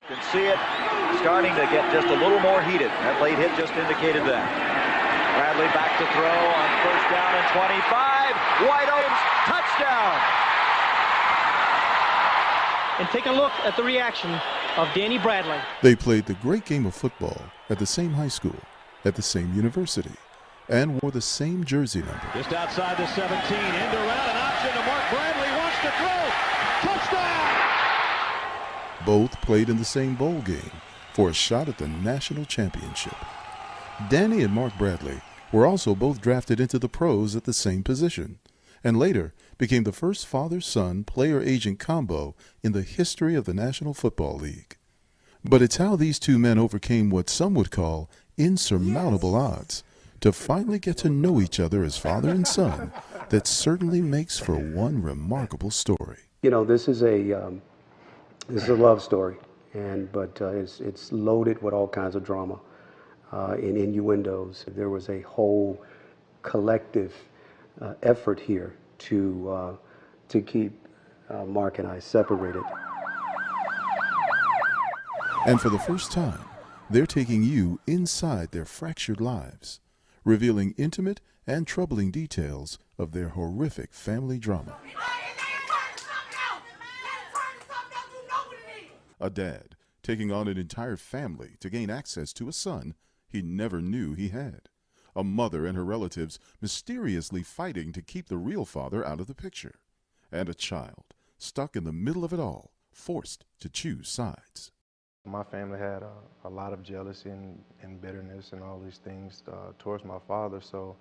You can see it starting to get just a little more heated. That late hit just indicated that. Bradley back to throw on first down and 25. White Oaks, touchdown. And take a look at the reaction of Danny Bradley. They played the great game of football at the same high school, at the same university, and wore the same jersey number. Just outside the 17, end around, an option to Mark Bradley, wants to throw. Touchdown! Both played in the same bowl game for a shot at the national championship. Danny and Mark Bradley were also both drafted into the pros at the same position, and later became the first father-son player-agent combo in the history of the National Football League. But it's how these two men overcame what some would call insurmountable odds to finally get to know each other as father and son that certainly makes for one remarkable story. You know, this is a love story, but it's loaded with all kinds of drama and innuendos. There was a whole collective effort here to keep Mark and I separated. And for the first time, they're taking you inside their fractured lives, revealing intimate and troubling details of their horrific family drama. A dad taking on an entire family to gain access to a son he never knew he had. A mother and her relatives mysteriously fighting to keep the real father out of the picture. And a child stuck in the middle of it all, forced to choose sides. My family had a lot of jealousy and bitterness and all these things towards my father, so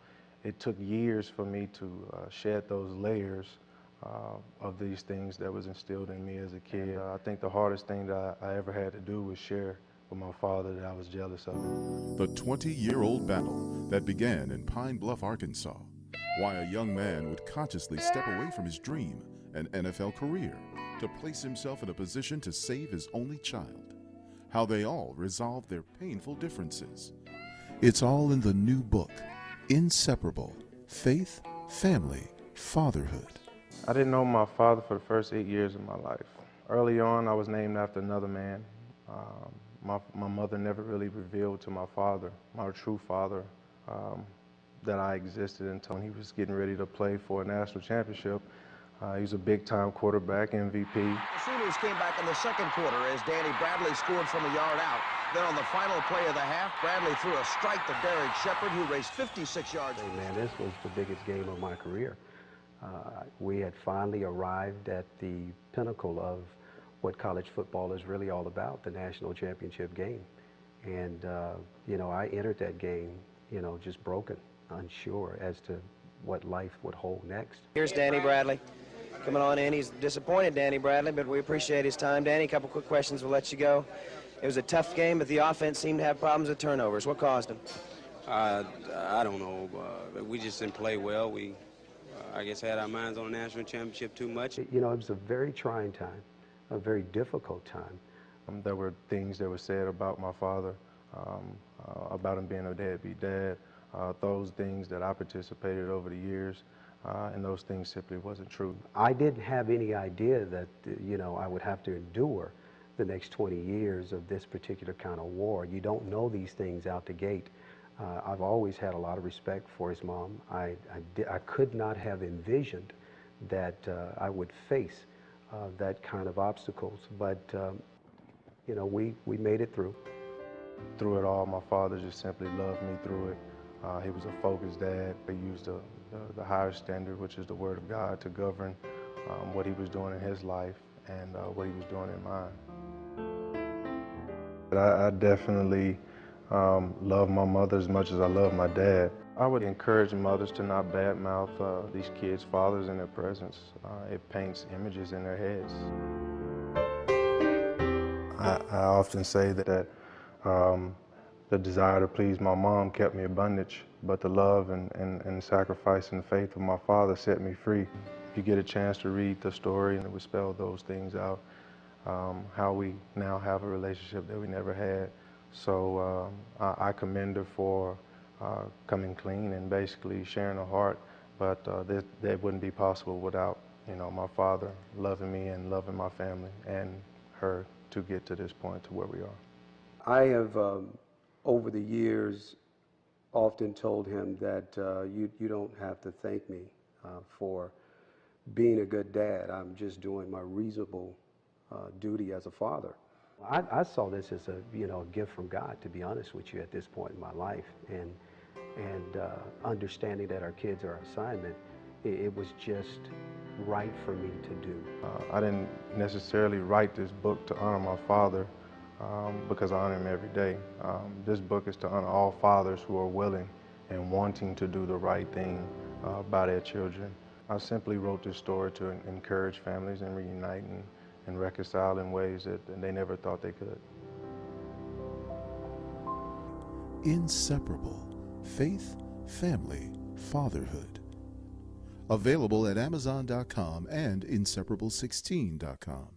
it took years for me to shed those layers of these things that was instilled in me as a kid. I think the hardest thing that I ever had to do was share with my father that I was jealous of him. The 20-year-old battle that began in Pine Bluff, Arkansas. Why a young man would consciously step away from his dream, an NFL career, to place himself in a position to save his only child. How they all resolved their painful differences. It's all in the new book, Inseparable: Faith, Family, Fatherhood. I didn't know my father for the first 8 years of my life. Early on, I was named after another man. My mother never really revealed to my father, my true father, that I existed until he was getting ready to play for a national championship. He was a big-time quarterback, MVP. The Sooners came back in the second quarter as Danny Bradley scored from a yard out. Then on the final play of the half, Bradley threw a strike to Derek Shepard, who raced 56 yards. Hey man, this was the biggest game of my career. We had finally arrived at the pinnacle of what college football is really all about, the national championship game. And, you know, I entered that game, you know, just broken, unsure as to what life would hold next. Here's Danny Bradley coming on in. He's disappointed, Danny Bradley, but we appreciate his time. Danny, a couple quick questions, we'll let you go. It was a tough game, but the offense seemed to have problems with turnovers. What caused them? I don't know. We just didn't play well. We, I guess, had our minds on the national championship too much. You know, it was a very trying time, a very difficult time. There were things that were said about my father, about him being a deadbeat dad, those things that I participated over the years, and those things simply wasn't true. I didn't have any idea that, you know, I would have to endure the next 20 years of this particular kind of war. You don't know these things out the gate. I've always had a lot of respect for his mom. I could not have envisioned that I would face that kind of obstacles, but you know, we made it through. Through it all, my father just simply loved me through it. He was a focused dad. He used the higher standard, which is the Word of God, to govern what he was doing in his life and what he was doing in mine. I definitely love my mother as much as I love my dad. I would encourage mothers to not badmouth these kids' fathers in their presence. It paints images in their heads. I often say that the desire to please my mom kept me in bondage, but the love and sacrifice and faith of my father set me free. If you get a chance to read the story and it would spell those things out, how we now have a relationship that we never had. So I commend her for coming clean and basically sharing her heart, but that wouldn't be possible without, you know, my father loving me and loving my family and her to get to this point to where we are. I have, over the years, often told him that you don't have to thank me for being a good dad. I'm just doing my reasonable duty as a father. I saw this as a a gift from God, to be honest with you, at this point in my life, and understanding that our kids are our assignment, it was just right for me to do. I didn't necessarily write this book to honor my father because I honor him every day. This book is to honor all fathers who are willing and wanting to do the right thing by their children. I simply wrote this story to encourage families and reunite and reconcile in ways that they never thought they could. Inseparable: Faith, Family, Fatherhood. Available at Amazon.com and Inseparable16.com.